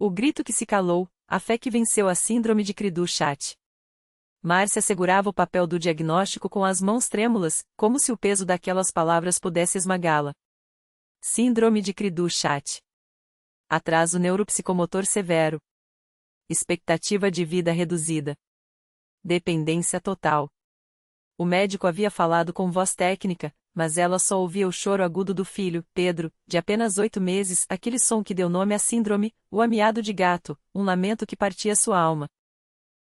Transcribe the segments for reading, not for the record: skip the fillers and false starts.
O grito que se calou, a fé que venceu a síndrome de Cri-du-Chat. Márcia segurava o papel do diagnóstico com as mãos trêmulas, como se o peso daquelas palavras pudesse esmagá-la. Síndrome de Cri-du-Chat. Atraso neuropsicomotor severo. Expectativa de vida reduzida. Dependência total. O médico havia falado com voz técnica, mas ela só ouvia o choro agudo do filho, Pedro, de apenas 8 meses, aquele som que deu nome à síndrome, o amiado de gato, um lamento que partia sua alma.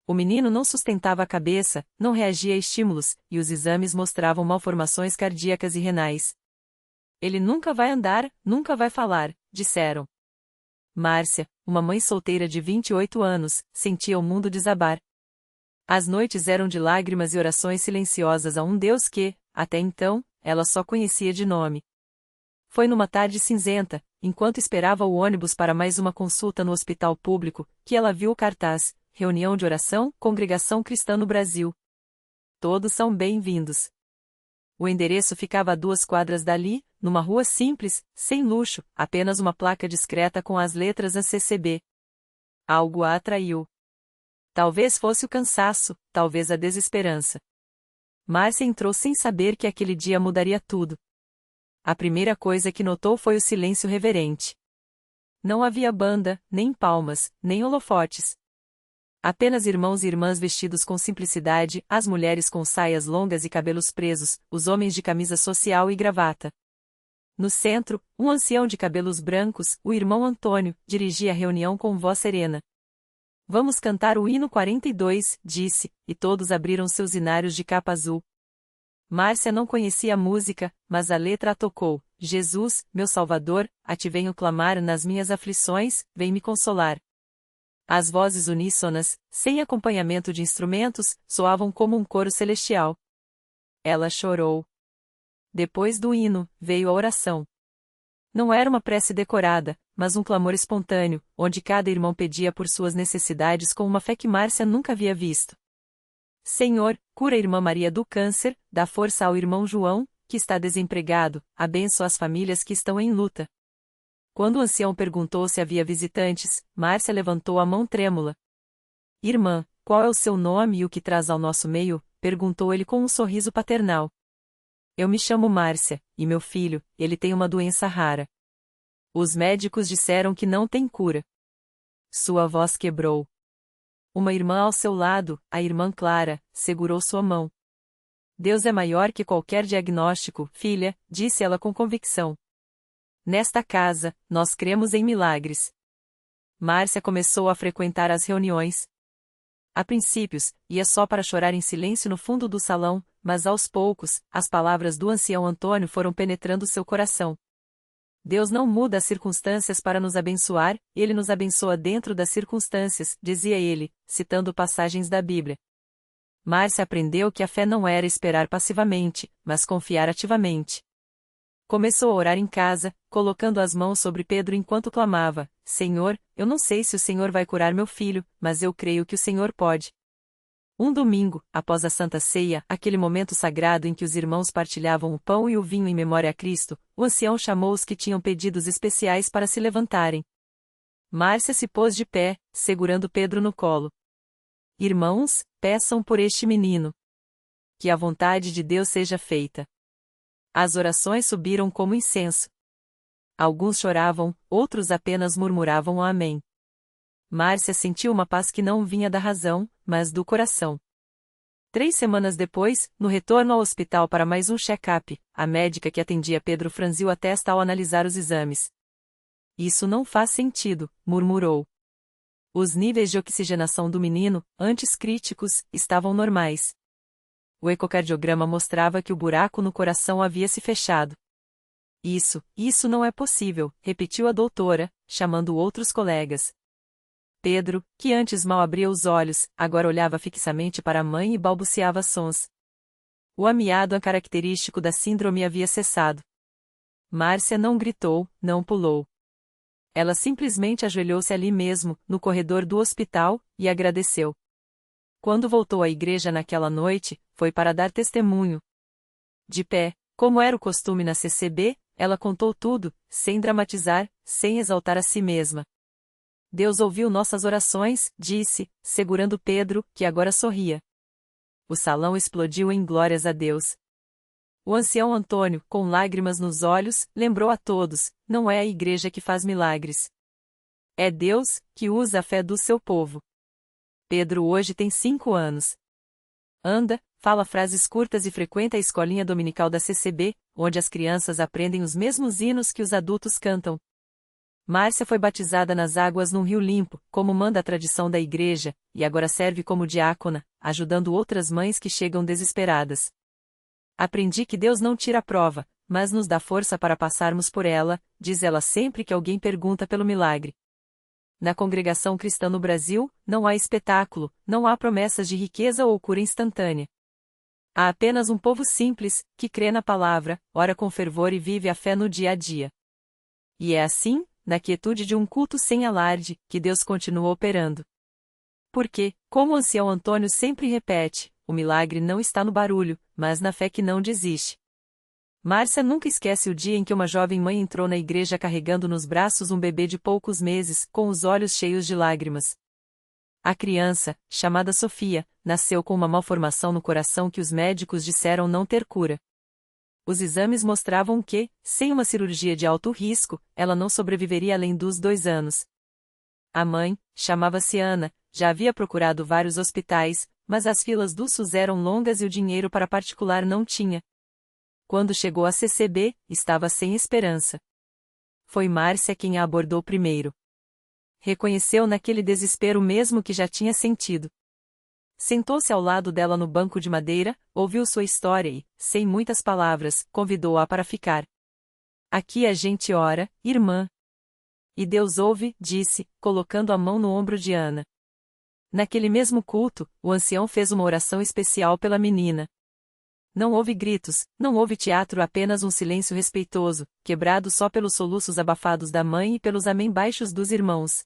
O menino não sustentava a cabeça, não reagia a estímulos, e os exames mostravam malformações cardíacas e renais. Ele nunca vai andar, nunca vai falar, disseram. Márcia, uma mãe solteira de 28 anos, sentia o mundo desabar. As noites eram de lágrimas e orações silenciosas a um Deus que, até então, ela só conhecia de nome. Foi numa tarde cinzenta, enquanto esperava o ônibus para mais uma consulta no hospital público, que ela viu o cartaz: Reunião de Oração, Congregação Cristã no Brasil. Todos são bem-vindos. O endereço ficava a 2 quadras dali, numa rua simples, sem luxo, apenas uma placa discreta com as letras ACCB. Algo a atraiu. Talvez fosse o cansaço, talvez a desesperança. Márcia entrou sem saber que aquele dia mudaria tudo. A primeira coisa que notou foi o silêncio reverente. Não havia banda, nem palmas, nem holofotes. Apenas irmãos e irmãs vestidos com simplicidade, as mulheres com saias longas e cabelos presos, os homens de camisa social e gravata. No centro, um ancião de cabelos brancos, o irmão Antônio, dirigia a reunião com voz serena. Vamos cantar o hino 42, disse, e todos abriram seus hinários de capa azul. Márcia não conhecia a música, mas a letra a tocou. Jesus, meu Salvador, a ti venho clamar nas minhas aflições, vem me consolar. As vozes uníssonas, sem acompanhamento de instrumentos, soavam como um coro celestial. Ela chorou. Depois do hino, veio a oração. Não era uma prece decorada, mas um clamor espontâneo, onde cada irmão pedia por suas necessidades com uma fé que Márcia nunca havia visto. Senhor, cura a irmã Maria do câncer, dá força ao irmão João, que está desempregado, abençoa as famílias que estão em luta. Quando o ancião perguntou se havia visitantes, Márcia levantou a mão trêmula. Irmã, qual é o seu nome e o que traz ao nosso meio? Perguntou ele com um sorriso paternal. Eu me chamo Márcia, e meu filho, ele tem uma doença rara. Os médicos disseram que não tem cura. Sua voz quebrou. Uma irmã ao seu lado, a irmã Clara, segurou sua mão. Deus é maior que qualquer diagnóstico, filha, disse ela com convicção. Nesta casa, nós cremos em milagres. Márcia começou a frequentar as reuniões. A princípios, ia só para chorar em silêncio no fundo do salão, mas aos poucos, as palavras do ancião Antônio foram penetrando seu coração. Deus não muda as circunstâncias para nos abençoar, Ele nos abençoa dentro das circunstâncias, dizia ele, citando passagens da Bíblia. Márcia aprendeu que a fé não era esperar passivamente, mas confiar ativamente. Começou a orar em casa, colocando as mãos sobre Pedro enquanto clamava: Senhor, eu não sei se o Senhor vai curar meu filho, mas eu creio que o Senhor pode. Um domingo, após a Santa Ceia, aquele momento sagrado em que os irmãos partilhavam o pão e o vinho em memória a Cristo, o ancião chamou os que tinham pedidos especiais para se levantarem. Márcia se pôs de pé, segurando Pedro no colo. Irmãos, peçam por este menino. Que a vontade de Deus seja feita. As orações subiram como incenso. Alguns choravam, outros apenas murmuravam o amém. Márcia sentiu uma paz que não vinha da razão, mas do coração. 3 semanas depois, no retorno ao hospital para mais um check-up, a médica que atendia Pedro franziu a testa ao analisar os exames. Isso não faz sentido, murmurou. Os níveis de oxigenação do menino, antes críticos, estavam normais. O ecocardiograma mostrava que o buraco no coração havia se fechado. Isso não é possível, repetiu a doutora, chamando outros colegas. Pedro, que antes mal abria os olhos, agora olhava fixamente para a mãe e balbuciava sons. O amiado característico da síndrome havia cessado. Márcia não gritou, não pulou. Ela simplesmente ajoelhou-se ali mesmo, no corredor do hospital, e agradeceu. Quando voltou à igreja naquela noite, foi para dar testemunho. De pé, como era o costume na CCB, ela contou tudo, sem dramatizar, sem exaltar a si mesma. Deus ouviu nossas orações, disse, segurando Pedro, que agora sorria. O salão explodiu em glórias a Deus. O ancião Antônio, com lágrimas nos olhos, lembrou a todos: não é a igreja que faz milagres. É Deus, que usa a fé do seu povo. Pedro hoje tem 5 anos. Anda, fala frases curtas e frequenta a escolinha dominical da CCB, onde as crianças aprendem os mesmos hinos que os adultos cantam. Márcia foi batizada nas águas num rio limpo, como manda a tradição da igreja, e agora serve como diácona, ajudando outras mães que chegam desesperadas. Aprendi que Deus não tira a prova, mas nos dá força para passarmos por ela, diz ela sempre que alguém pergunta pelo milagre. Na congregação cristã no Brasil, não há espetáculo, não há promessas de riqueza ou cura instantânea. Há apenas um povo simples, que crê na palavra, ora com fervor e vive a fé no dia a dia. E é assim, na quietude de um culto sem alarde, que Deus continua operando. Porque, como o ancião Antônio sempre repete, o milagre não está no barulho, mas na fé que não desiste. Márcia nunca esquece o dia em que uma jovem mãe entrou na igreja carregando nos braços um bebê de poucos meses, com os olhos cheios de lágrimas. A criança, chamada Sofia, nasceu com uma malformação no coração que os médicos disseram não ter cura. Os exames mostravam que, sem uma cirurgia de alto risco, ela não sobreviveria além dos 2 anos. A mãe, chamava-se Ana, já havia procurado vários hospitais, mas as filas do SUS eram longas e o dinheiro para particular não tinha. Quando chegou à CCB, estava sem esperança. Foi Márcia quem a abordou primeiro. Reconheceu naquele desespero o mesmo que já tinha sentido. Sentou-se ao lado dela no banco de madeira, ouviu sua história e, sem muitas palavras, convidou-a para ficar. Aqui a gente ora, irmã. E Deus ouve, disse, colocando a mão no ombro de Ana. Naquele mesmo culto, o ancião fez uma oração especial pela menina. Não houve gritos, não houve teatro, apenas um silêncio respeitoso, quebrado só pelos soluços abafados da mãe e pelos amém baixos dos irmãos.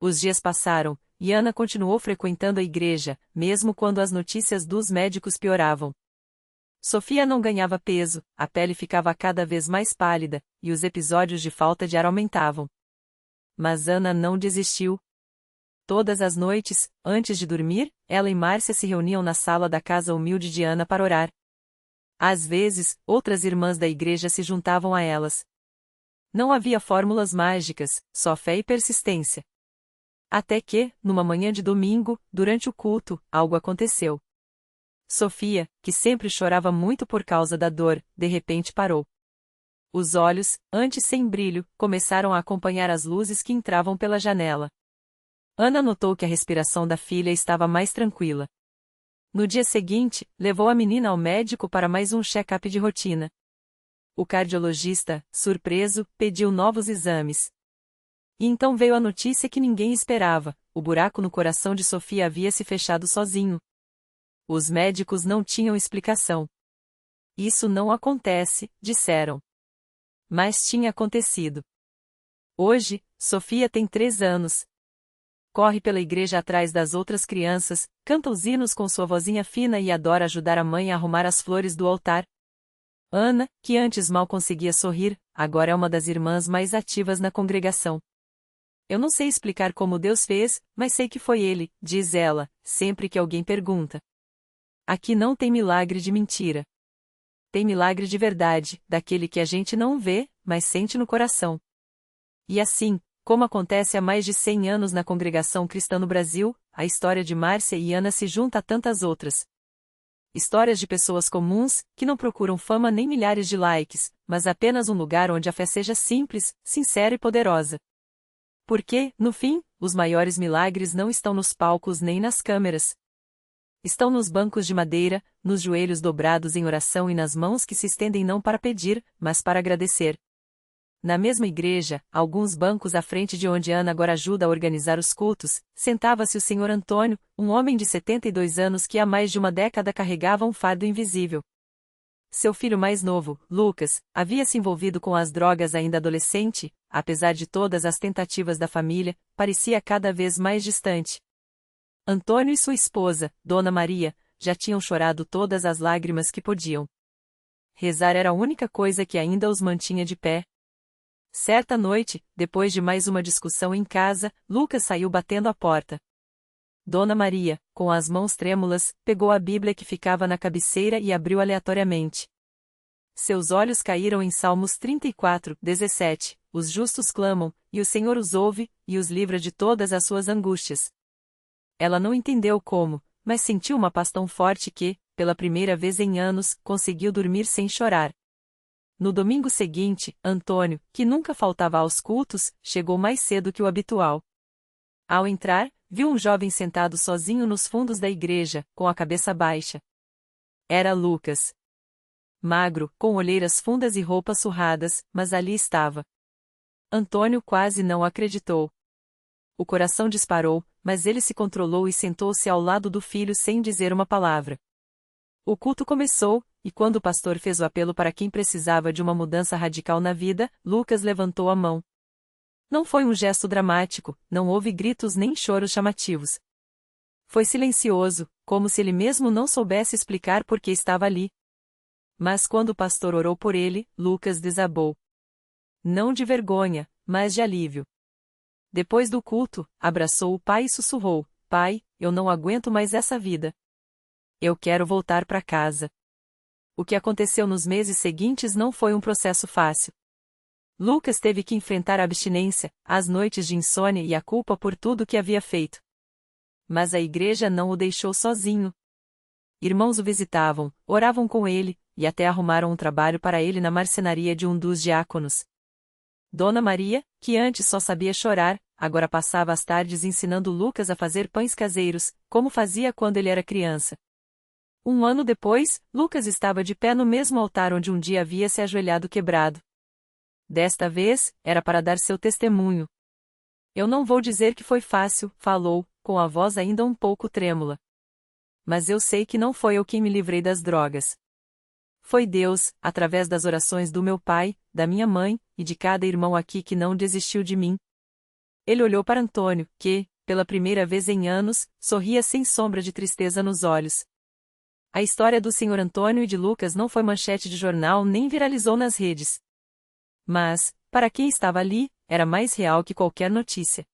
Os dias passaram, e Ana continuou frequentando a igreja, mesmo quando as notícias dos médicos pioravam. Sofia não ganhava peso, a pele ficava cada vez mais pálida, e os episódios de falta de ar aumentavam. Mas Ana não desistiu. Todas as noites, antes de dormir, ela e Márcia se reuniam na sala da casa humilde de Ana para orar. Às vezes, outras irmãs da igreja se juntavam a elas. Não havia fórmulas mágicas, só fé e persistência. Até que, numa manhã de domingo, durante o culto, algo aconteceu. Sofia, que sempre chorava muito por causa da dor, de repente parou. Os olhos, antes sem brilho, começaram a acompanhar as luzes que entravam pela janela. Ana notou que a respiração da filha estava mais tranquila. No dia seguinte, levou a menina ao médico para mais um check-up de rotina. O cardiologista, surpreso, pediu novos exames. E então veio a notícia que ninguém esperava: o buraco no coração de Sofia havia se fechado sozinho. Os médicos não tinham explicação. Isso não acontece, disseram. Mas tinha acontecido. Hoje, Sofia tem 3 anos. Corre pela igreja atrás das outras crianças, canta os hinos com sua vozinha fina e adora ajudar a mãe a arrumar as flores do altar. Ana, que antes mal conseguia sorrir, agora é uma das irmãs mais ativas na congregação. Eu não sei explicar como Deus fez, mas sei que foi Ele, diz ela, sempre que alguém pergunta. Aqui não tem milagre de mentira. Tem milagre de verdade, daquele que a gente não vê, mas sente no coração. E assim, como acontece há mais de 100 anos na congregação cristã no Brasil, a história de Márcia e Ana se junta a tantas outras. Histórias de pessoas comuns, que não procuram fama nem milhares de likes, mas apenas um lugar onde a fé seja simples, sincera e poderosa. Porque, no fim, os maiores milagres não estão nos palcos nem nas câmeras. Estão nos bancos de madeira, nos joelhos dobrados em oração e nas mãos que se estendem não para pedir, mas para agradecer. Na mesma igreja, alguns bancos à frente de onde Ana agora ajuda a organizar os cultos, sentava-se o senhor Antônio, um homem de 72 anos que há mais de uma década carregava um fardo invisível. Seu filho mais novo, Lucas, havia se envolvido com as drogas ainda adolescente, apesar de todas as tentativas da família, parecia cada vez mais distante. Antônio e sua esposa, Dona Maria, já tinham chorado todas as lágrimas que podiam. Rezar era a única coisa que ainda os mantinha de pé. Certa noite, depois de mais uma discussão em casa, Lucas saiu batendo a porta. Dona Maria, com as mãos trêmulas, pegou a Bíblia que ficava na cabeceira e abriu aleatoriamente. Seus olhos caíram em Salmos 34, 17. Os justos clamam, e o Senhor os ouve, e os livra de todas as suas angústias. Ela não entendeu como, mas sentiu uma paz tão forte que, pela primeira vez em anos, conseguiu dormir sem chorar. No domingo seguinte, Antônio, que nunca faltava aos cultos, chegou mais cedo que o habitual. Ao entrar, viu um jovem sentado sozinho nos fundos da igreja, com a cabeça baixa. Era Lucas. Magro, com olheiras fundas e roupas surradas, mas ali estava. Antônio quase não acreditou. O coração disparou, mas ele se controlou e sentou-se ao lado do filho sem dizer uma palavra. O culto começou, e quando o pastor fez o apelo para quem precisava de uma mudança radical na vida, Lucas levantou a mão. Não foi um gesto dramático, não houve gritos nem choros chamativos. Foi silencioso, como se ele mesmo não soubesse explicar por que estava ali. Mas quando o pastor orou por ele, Lucas desabou. Não de vergonha, mas de alívio. Depois do culto, abraçou o pai e sussurrou: Pai, eu não aguento mais essa vida. Eu quero voltar para casa. O que aconteceu nos meses seguintes não foi um processo fácil. Lucas teve que enfrentar a abstinência, as noites de insônia e a culpa por tudo que havia feito. Mas a igreja não o deixou sozinho. Irmãos o visitavam, oravam com ele, e até arrumaram um trabalho para ele na marcenaria de um dos diáconos. Dona Maria, que antes só sabia chorar, agora passava as tardes ensinando Lucas a fazer pães caseiros, como fazia quando ele era criança. Um ano depois, Lucas estava de pé no mesmo altar onde um dia havia se ajoelhado quebrado. Desta vez, era para dar seu testemunho. Eu não vou dizer que foi fácil, falou, com a voz ainda um pouco trêmula. Mas eu sei que não foi eu quem me livrei das drogas. Foi Deus, através das orações do meu pai, da minha mãe, e de cada irmão aqui que não desistiu de mim. Ele olhou para Antônio, que, pela primeira vez em anos, sorria sem sombra de tristeza nos olhos. A história do Sr. Antônio e de Lucas não foi manchete de jornal nem viralizou nas redes. Mas, para quem estava ali, era mais real que qualquer notícia.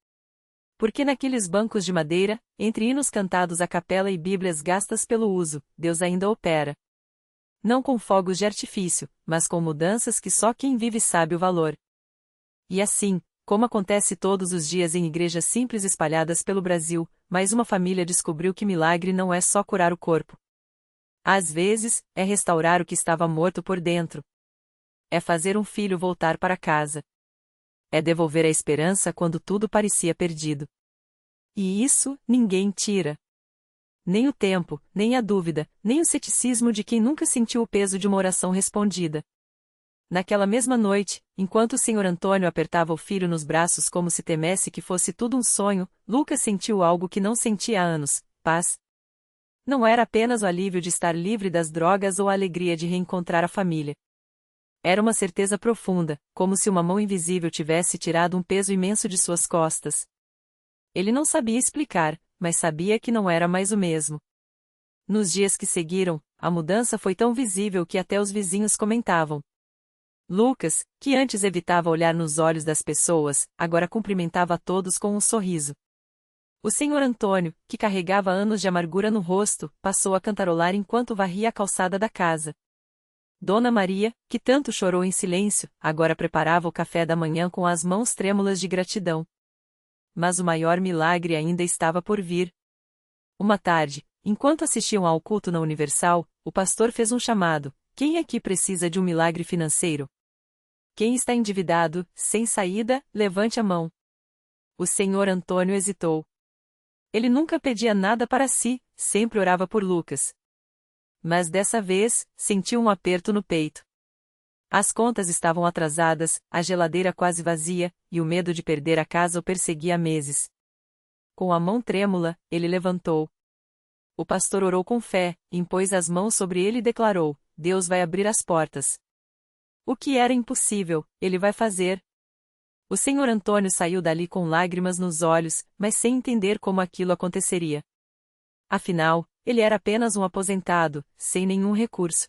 Porque naqueles bancos de madeira, entre hinos cantados à capela e bíblias gastas pelo uso, Deus ainda opera. Não com fogos de artifício, mas com mudanças que só quem vive sabe o valor. E assim, como acontece todos os dias em igrejas simples espalhadas pelo Brasil, mais uma família descobriu que milagre não é só curar o corpo. Às vezes, é restaurar o que estava morto por dentro. É fazer um filho voltar para casa. É devolver a esperança quando tudo parecia perdido. E isso, ninguém tira. Nem o tempo, nem a dúvida, nem o ceticismo de quem nunca sentiu o peso de uma oração respondida. Naquela mesma noite, enquanto o Sr. Antônio apertava o filho nos braços como se temesse que fosse tudo um sonho, Lucas sentiu algo que não sentia há anos: paz. Não era apenas o alívio de estar livre das drogas ou a alegria de reencontrar a família. Era uma certeza profunda, como se uma mão invisível tivesse tirado um peso imenso de suas costas. Ele não sabia explicar, mas sabia que não era mais o mesmo. Nos dias que seguiram, a mudança foi tão visível que até os vizinhos comentavam. Lucas, que antes evitava olhar nos olhos das pessoas, agora cumprimentava a todos com um sorriso. O Sr. Antônio, que carregava anos de amargura no rosto, passou a cantarolar enquanto varria a calçada da casa. Dona Maria, que tanto chorou em silêncio, agora preparava o café da manhã com as mãos trêmulas de gratidão. Mas o maior milagre ainda estava por vir. Uma tarde, enquanto assistiam ao culto na Universal, o pastor fez um chamado: quem aqui precisa de um milagre financeiro? Quem está endividado, sem saída, levante a mão. O Sr. Antônio hesitou. Ele nunca pedia nada para si, sempre orava por Lucas. Mas dessa vez, sentiu um aperto no peito. As contas estavam atrasadas, a geladeira quase vazia, e o medo de perder a casa o perseguia há meses. Com a mão trêmula, ele levantou. O pastor orou com fé, impôs as mãos sobre ele e declarou: Deus vai abrir as portas. O que era impossível, ele vai fazer. O Sr. Antônio saiu dali com lágrimas nos olhos, mas sem entender como aquilo aconteceria. Afinal, ele era apenas um aposentado, sem nenhum recurso.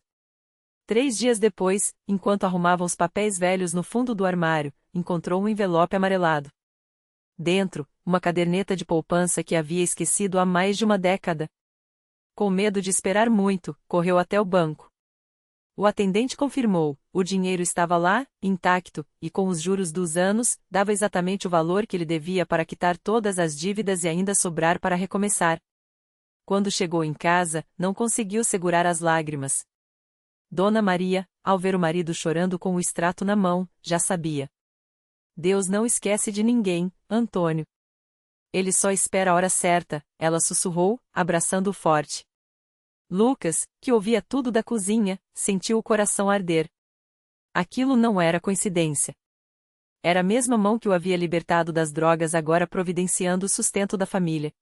3 dias depois, enquanto arrumavam os papéis velhos no fundo do armário, encontrou um envelope amarelado. Dentro, uma caderneta de poupança que havia esquecido há mais de uma década. Com medo de esperar muito, correu até o banco. O atendente confirmou, o dinheiro estava lá, intacto, e com os juros dos anos, dava exatamente o valor que ele devia para quitar todas as dívidas e ainda sobrar para recomeçar. Quando chegou em casa, não conseguiu segurar as lágrimas. Dona Maria, ao ver o marido chorando com o extrato na mão, já sabia. Deus não esquece de ninguém, Antônio. Ele só espera a hora certa, ela sussurrou, abraçando-o forte. Lucas, que ouvia tudo da cozinha, sentiu o coração arder. Aquilo não era coincidência. Era a mesma mão que o havia libertado das drogas agora providenciando o sustento da família.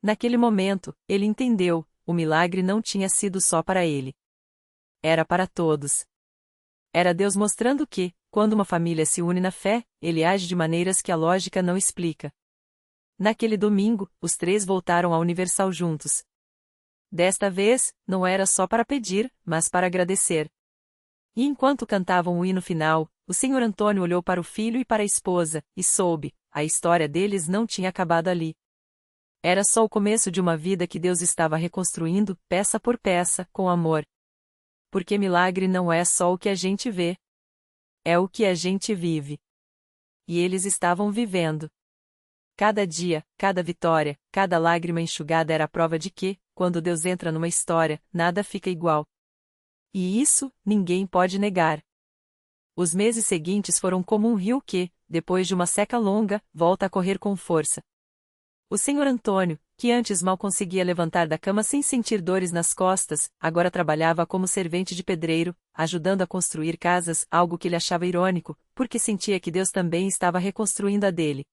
Naquele momento, ele entendeu, o milagre não tinha sido só para ele. Era para todos. Era Deus mostrando que, quando uma família se une na fé, ele age de maneiras que a lógica não explica. Naquele domingo, os três voltaram à Universal juntos. Desta vez, não era só para pedir, mas para agradecer. E enquanto cantavam o hino final, o Sr. Antônio olhou para o filho e para a esposa, e soube, a história deles não tinha acabado ali. Era só o começo de uma vida que Deus estava reconstruindo, peça por peça, com amor. Porque milagre não é só o que a gente vê. É o que a gente vive. E eles estavam vivendo. Cada dia, cada vitória, cada lágrima enxugada era a prova de que, quando Deus entra numa história, nada fica igual. E isso, ninguém pode negar. Os meses seguintes foram como um rio que, depois de uma seca longa, volta a correr com força. O Sr. Antônio, que antes mal conseguia levantar da cama sem sentir dores nas costas, agora trabalhava como servente de pedreiro, ajudando a construir casas, algo que ele achava irônico, porque sentia que Deus também estava reconstruindo a dele.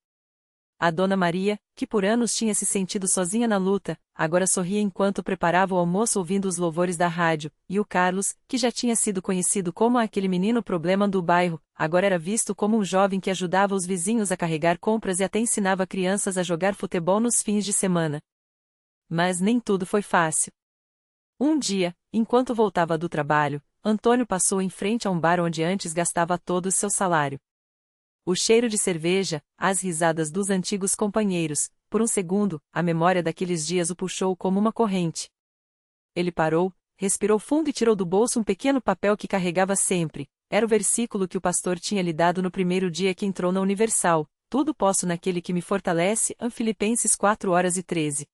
A Dona Maria, que por anos tinha se sentido sozinha na luta, agora sorria enquanto preparava o almoço ouvindo os louvores da rádio, e o Carlos, que já tinha sido conhecido como aquele menino problema do bairro, agora era visto como um jovem que ajudava os vizinhos a carregar compras e até ensinava crianças a jogar futebol nos fins de semana. Mas nem tudo foi fácil. Um dia, enquanto voltava do trabalho, Antônio passou em frente a um bar onde antes gastava todo o seu salário. O cheiro de cerveja, as risadas dos antigos companheiros, por um segundo, a memória daqueles dias o puxou como uma corrente. Ele parou, respirou fundo e tirou do bolso um pequeno papel que carregava sempre. Era o versículo que o pastor tinha lhe dado no primeiro dia que entrou na Universal. Tudo posso naquele que me fortalece, Filipenses 4:13.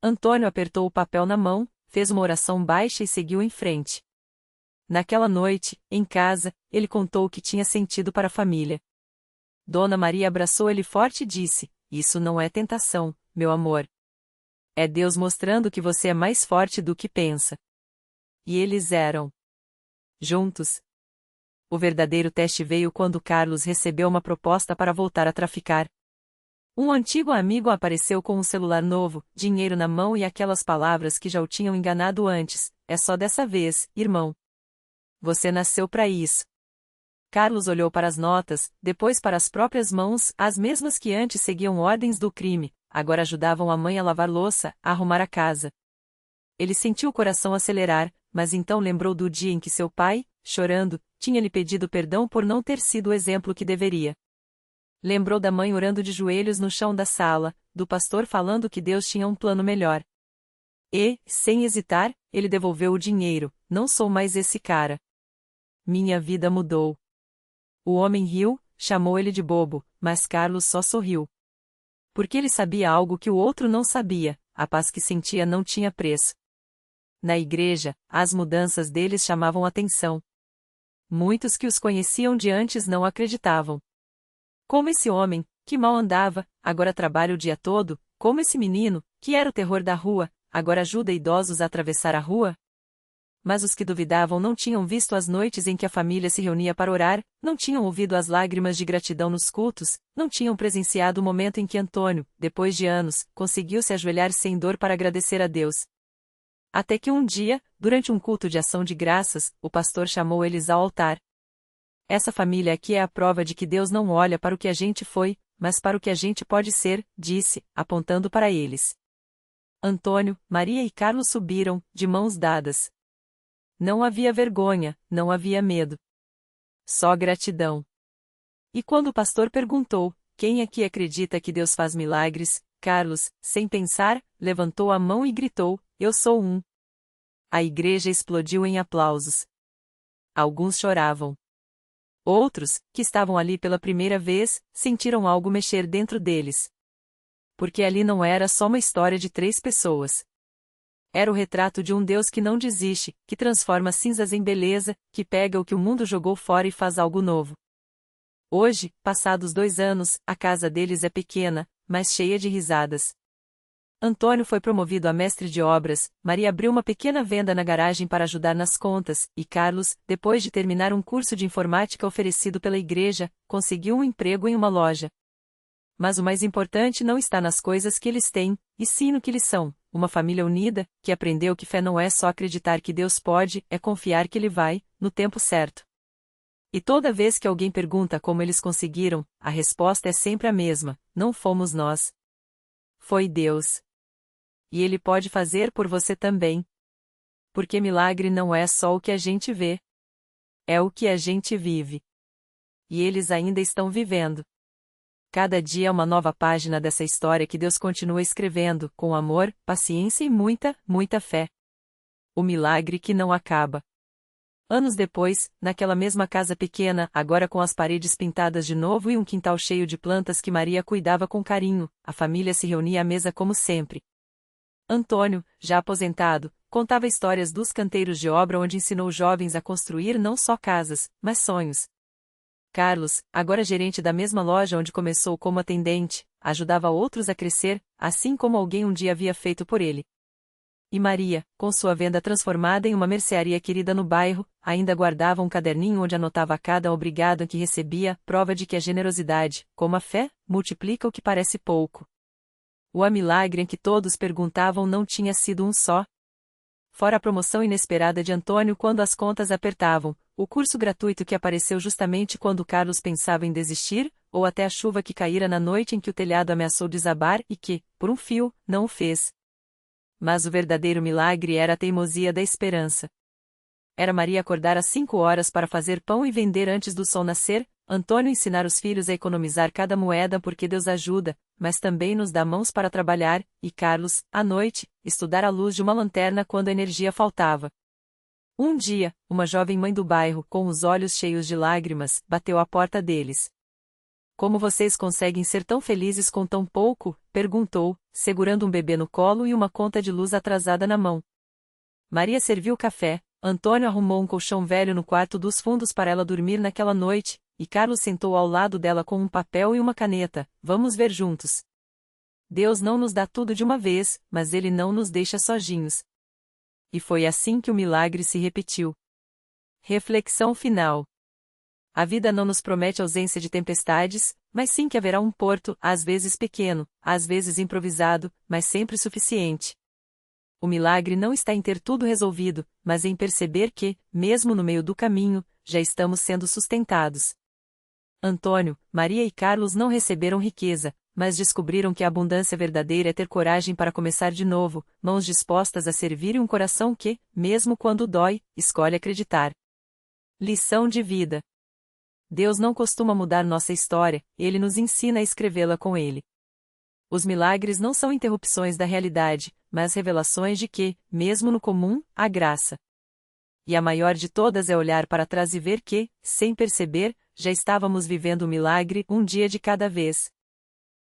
Antônio apertou o papel na mão, fez uma oração baixa e seguiu em frente. Naquela noite, em casa, ele contou o que tinha sentido para a família. Dona Maria abraçou ele forte e disse: "Isso não é tentação, meu amor. É Deus mostrando que você é mais forte do que pensa." E eles eram juntos. O verdadeiro teste veio quando Carlos recebeu uma proposta para voltar a traficar. Um antigo amigo apareceu com um celular novo, dinheiro na mão e aquelas palavras que já o tinham enganado antes: "É só dessa vez, irmão. Você nasceu para isso." Carlos olhou para as notas, depois para as próprias mãos, as mesmas que antes seguiam ordens do crime, agora ajudavam a mãe a lavar louça, a arrumar a casa. Ele sentiu o coração acelerar, mas então lembrou do dia em que seu pai, chorando, tinha lhe pedido perdão por não ter sido o exemplo que deveria. Lembrou da mãe orando de joelhos no chão da sala, do pastor falando que Deus tinha um plano melhor. E, sem hesitar, ele devolveu o dinheiro: "Não sou mais esse cara. Minha vida mudou." O homem riu, chamou ele de bobo, mas Carlos só sorriu. Porque ele sabia algo que o outro não sabia: a paz que sentia não tinha preço. Na igreja, as mudanças deles chamavam atenção. Muitos que os conheciam de antes não acreditavam. Como esse homem, que mal andava, agora trabalha o dia todo, como esse menino, que era o terror da rua, agora ajuda idosos a atravessar a rua? Mas os que duvidavam não tinham visto as noites em que a família se reunia para orar, não tinham ouvido as lágrimas de gratidão nos cultos, não tinham presenciado o momento em que Antônio, depois de anos, conseguiu se ajoelhar sem dor para agradecer a Deus. Até que um dia, durante um culto de ação de graças, o pastor chamou eles ao altar. "Essa família aqui é a prova de que Deus não olha para o que a gente foi, mas para o que a gente pode ser", disse, apontando para eles. Antônio, Maria e Carlos subiram, de mãos dadas. Não havia vergonha, não havia medo. Só gratidão. E quando o pastor perguntou: quem aqui acredita que Deus faz milagres? Carlos, sem pensar, levantou a mão e gritou: eu sou um. A igreja explodiu em aplausos. Alguns choravam. Outros, que estavam ali pela primeira vez, sentiram algo mexer dentro deles. Porque ali não era só uma história de 3 pessoas. Era o retrato de um Deus que não desiste, que transforma cinzas em beleza, que pega o que o mundo jogou fora e faz algo novo. Hoje, passados 2 anos, a casa deles é pequena, mas cheia de risadas. Antônio foi promovido a mestre de obras, Maria abriu uma pequena venda na garagem para ajudar nas contas, e Carlos, depois de terminar um curso de informática oferecido pela igreja, conseguiu um emprego em uma loja. Mas o mais importante não está nas coisas que eles têm, e sim no que eles são, uma família unida, que aprendeu que fé não é só acreditar que Deus pode, é confiar que Ele vai, no tempo certo. E toda vez que alguém pergunta como eles conseguiram, a resposta é sempre a mesma: não fomos nós. Foi Deus. E Ele pode fazer por você também. Porque milagre não é só o que a gente vê. É o que a gente vive. E eles ainda estão vivendo. Cada dia é uma nova página dessa história que Deus continua escrevendo, com amor, paciência e muita, muita fé. O milagre que não acaba. Anos depois, naquela mesma casa pequena, agora com as paredes pintadas de novo e um quintal cheio de plantas que Maria cuidava com carinho, a família se reunia à mesa como sempre. Antônio, já aposentado, contava histórias dos canteiros de obra onde ensinou jovens a construir não só casas, mas sonhos. Carlos, agora gerente da mesma loja onde começou como atendente, ajudava outros a crescer, assim como alguém um dia havia feito por ele. E Maria, com sua venda transformada em uma mercearia querida no bairro, ainda guardava um caderninho onde anotava cada obrigado que recebia, prova de que a generosidade, como a fé, multiplica o que parece pouco. O milagre em que todos perguntavam não tinha sido um só. Fora a promoção inesperada de Antônio quando as contas apertavam, o curso gratuito que apareceu justamente quando Carlos pensava em desistir, ou até a chuva que caíra na noite em que o telhado ameaçou desabar e que, por um fio, não o fez. Mas o verdadeiro milagre era a teimosia da esperança. Era Maria acordar às 5 horas para fazer pão e vender antes do sol nascer, Antônio ensinar os filhos a economizar cada moeda porque Deus ajuda, mas também nos dá mãos para trabalhar, e Carlos, à noite, estudar à luz de uma lanterna quando a energia faltava. Um dia, uma jovem mãe do bairro, com os olhos cheios de lágrimas, bateu à porta deles. Como vocês conseguem ser tão felizes com tão pouco? Perguntou, segurando um bebê no colo e uma conta de luz atrasada na mão. Maria serviu café, Antônio arrumou um colchão velho no quarto dos fundos para ela dormir naquela noite, e Carlos sentou ao lado dela com um papel e uma caneta. Vamos ver juntos. Deus não nos dá tudo de uma vez, mas Ele não nos deixa sozinhos. E foi assim que o milagre se repetiu. Reflexão final. A vida não nos promete ausência de tempestades, mas sim que haverá um porto, às vezes pequeno, às vezes improvisado, mas sempre suficiente. O milagre não está em ter tudo resolvido, mas em perceber que, mesmo no meio do caminho, já estamos sendo sustentados. Antônio, Maria e Carlos não receberam riqueza, mas descobriram que a abundância verdadeira é ter coragem para começar de novo, mãos dispostas a servir e um coração que, mesmo quando dói, escolhe acreditar. Lição de vida. Deus não costuma mudar nossa história, Ele nos ensina a escrevê-la com Ele. Os milagres não são interrupções da realidade, mas revelações de que, mesmo no comum, há graça. E a maior de todas é olhar para trás e ver que, sem perceber, já estávamos vivendo o milagre um dia de cada vez.